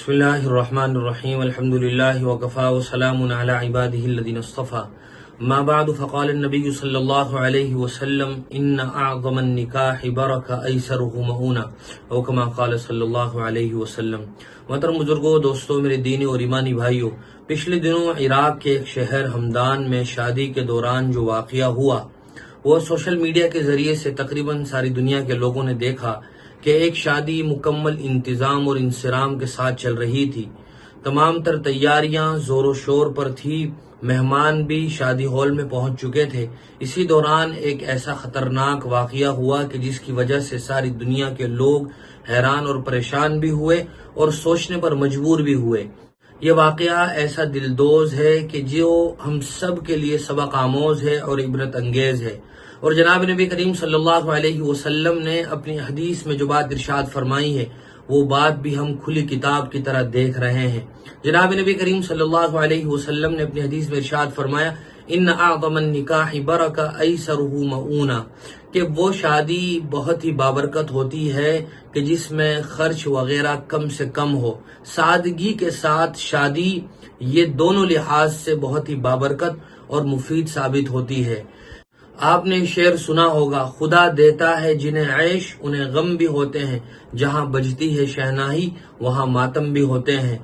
بسم اللہ الرحمن الرحیم الحمد للہ وکفا وسلام علی عبادہ الذین اصطفى ما بعد فقال النبی صلی اللہ علیہ وسلم ان اعظم النکاح برکہ ایسرہ مؤونہ او کما قال صلی اللہ علیہ وسلم۔ محترم بزرگوں، دوستوں، میرے دینی اور ایمانی بھائیوں، پچھلے دنوں عراق کے ایک شہر ہمدان میں شادی کے دوران جو واقعہ ہوا وہ سوشل میڈیا کے ذریعے سے تقریباً ساری دنیا کے لوگوں نے دیکھا کہ ایک شادی مکمل انتظام اور انصرام کے ساتھ چل رہی تھی۔ تمام تر تیاریاں زور و شور پر تھی، مہمان بھی شادی ہال میں پہنچ چکے تھے۔ اسی دوران ایک ایسا خطرناک واقعہ ہوا کہ جس کی وجہ سے ساری دنیا کے لوگ حیران اور پریشان بھی ہوئے اور سوچنے پر مجبور بھی ہوئے۔ یہ واقعہ ایسا دلدوز ہے کہ جو ہم سب کے لیے سبق آموز ہے اور عبرت انگیز ہے، اور جناب نبی کریم صلی اللہ علیہ وسلم نے اپنی حدیث میں جو بات ارشاد فرمائی ہے وہ بات بھی ہم کھلی کتاب کی طرح دیکھ رہے ہیں۔ جناب نبی کریم صلی اللہ علیہ وسلم نے اپنی حدیث میں ارشاد فرمایا ان اعظم النکاح برکہ ایسرہ مؤونہ، کہ وہ شادی بہت ہی بابرکت ہوتی ہے کہ جس میں خرچ وغیرہ کم سے کم ہو۔ سادگی کے ساتھ شادی یہ دونوں لحاظ سے بہت ہی بابرکت اور مفید ثابت ہوتی ہے۔ آپ نے شعر سنا ہوگا، خدا دیتا ہے جنہیں عیش انہیں غم بھی ہوتے ہیں، جہاں بجتی ہے شہنائی وہاں ماتم بھی ہوتے ہیں۔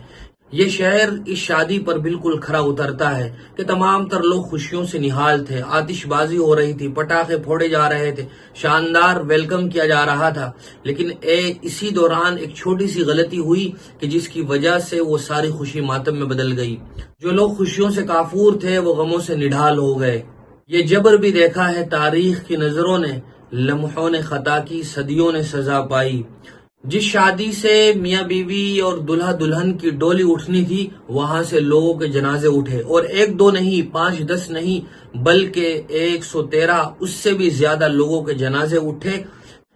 یہ شعر اس شادی پر بالکل کھرا اترتا ہے کہ تمام تر لوگ خوشیوں سے نہال تھے، آتش بازی ہو رہی تھی، پٹاخے پھوڑے جا رہے تھے، شاندار ویلکم کیا جا رہا تھا، لیکن اسی دوران ایک چھوٹی سی غلطی ہوئی کہ جس کی وجہ سے وہ ساری خوشی ماتم میں بدل گئی۔ جو لوگ خوشیوں سے کافور تھے وہ غموں سے نڈھال ہو گئے۔ یہ جبر بھی دیکھا ہے تاریخ کی نظروں نے، لمحوں نے خطا کی، صدیوں نے سزا پائی۔ جس شادی سے میاں بیوی اور دلہا دلہن کی ڈولی اٹھنی تھی وہاں سے لوگوں کے جنازے اٹھے، اور 1-2 نہیں، 5-10 نہیں، بلکہ 113 اس سے بھی زیادہ لوگوں کے جنازے اٹھے۔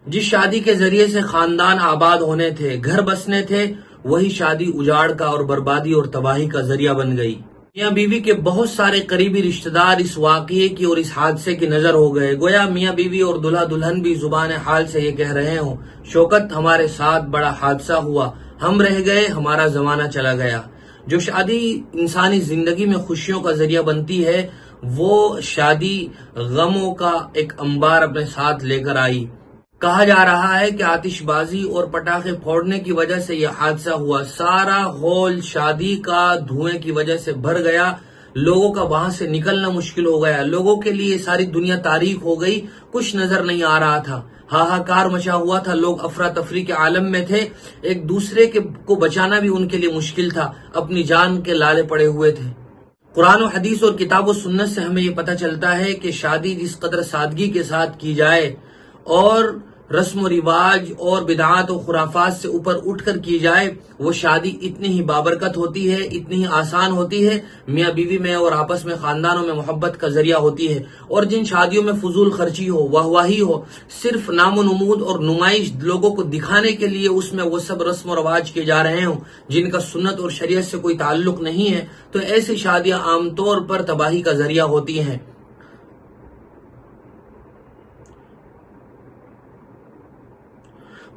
جس شادی کے ذریعے سے خاندان آباد ہونے تھے، گھر بسنے تھے، وہی شادی اجاڑ کا اور بربادی اور تباہی کا ذریعہ بن گئی۔ میاں بیوی کے بہت سارے قریبی رشتہ دار اس واقعے کی اور اس حادثے کی نظر ہو گئے، گویا میاں بیوی اور دلہا دلہن بھی زبان حال سے یہ کہہ رہے ہوں، شوکت ہمارے ساتھ بڑا حادثہ ہوا، ہم رہ گئے، ہمارا زمانہ چلا گیا۔ جو شادی انسانی زندگی میں خوشیوں کا ذریعہ بنتی ہے وہ شادی غموں کا ایک انبار اپنے ساتھ لے کر آئی۔ کہا جا رہا ہے کہ آتش بازی اور پٹاخے پھوڑنے کی وجہ سے یہ حادثہ ہوا، سارا ہال شادی کا دھوئیں کی وجہ سے بھر گیا، لوگوں کا وہاں سے نکلنا مشکل ہو گیا، لوگوں کے لیے ساری دنیا تاریک ہو گئی، کچھ نظر نہیں آ رہا تھا، ہاہاکار مچا ہوا تھا، لوگ افراتفری کے عالم میں تھے، ایک دوسرے کو بچانا بھی ان کے لیے مشکل تھا، اپنی جان کے لالے پڑے ہوئے تھے۔ قرآن و حدیث اور کتاب و سنت سے ہمیں یہ پتہ چلتا ہے کہ شادی جس قدر سادگی کے ساتھ کی جائے اور رسم و رواج اور بدعات و خرافات سے اوپر اٹھ کر کی جائے، وہ شادی اتنی ہی بابرکت ہوتی ہے، اتنی ہی آسان ہوتی ہے، میاں بیوی میں اور آپس میں خاندانوں میں محبت کا ذریعہ ہوتی ہے۔ اور جن شادیوں میں فضول خرچی ہو، واہواہی ہو، صرف نام و نمود اور نمائش لوگوں کو دکھانے کے لیے اس میں وہ سب رسم و رواج کیے جا رہے ہوں جن کا سنت اور شریعت سے کوئی تعلق نہیں ہے، تو ایسی شادیاں عام طور پر تباہی کا ذریعہ ہوتی ہیں۔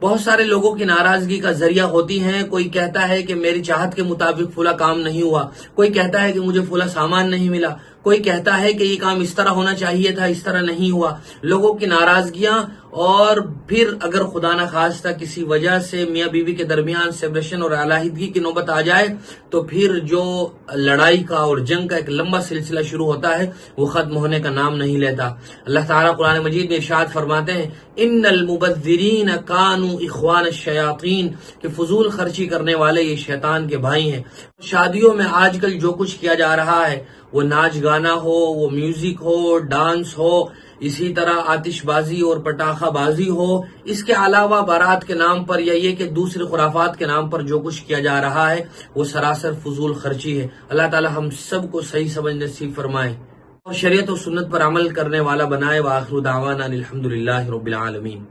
بہت سارے لوگوں کی ناراضگی کا ذریعہ ہوتی ہیں، کوئی کہتا ہے کہ میری چاہت کے مطابق فلاں کام نہیں ہوا، کوئی کہتا ہے کہ مجھے فلاں سامان نہیں ملا، کوئی کہتا ہے کہ یہ کام اس طرح ہونا چاہیے تھا، اس طرح نہیں ہوا۔ لوگوں کی ناراضگیاں، اور پھر اگر خدا نخواستہ کسی وجہ سے میاں بیوی کے درمیان سیپریشن اور علیحدگی کی نوبت آ جائے تو پھر جو لڑائی کا اور جنگ کا ایک لمبا سلسلہ شروع ہوتا ہے وہ ختم ہونے کا نام نہیں لیتا۔ اللہ تعالیٰ قرآن مجید میں ارشاد فرماتے ہیں ان المبذرین کانوا اخوان الشیاطین، کہ فضول خرچی کرنے والے یہ شیطان کے بھائی ہیں۔ شادیوں میں آج کل جو کچھ کیا جا رہا ہے، وہ ناچ گانا ہو، وہ میوزک ہو، ڈانس ہو، اسی طرح آتش بازی اور پٹاخہ بازی ہو، اس کے علاوہ بارات کے نام پر یا یہ کہ دوسرے خرافات کے نام پر جو کچھ کیا جا رہا ہے وہ سراسر فضول خرچی ہے۔ اللہ تعالی ہم سب کو صحیح سمجھ نصیب فرمائے اور شریعت و سنت پر عمل کرنے والا بنائے۔ وآخر دعوانا الحمدللہ رب العالمین۔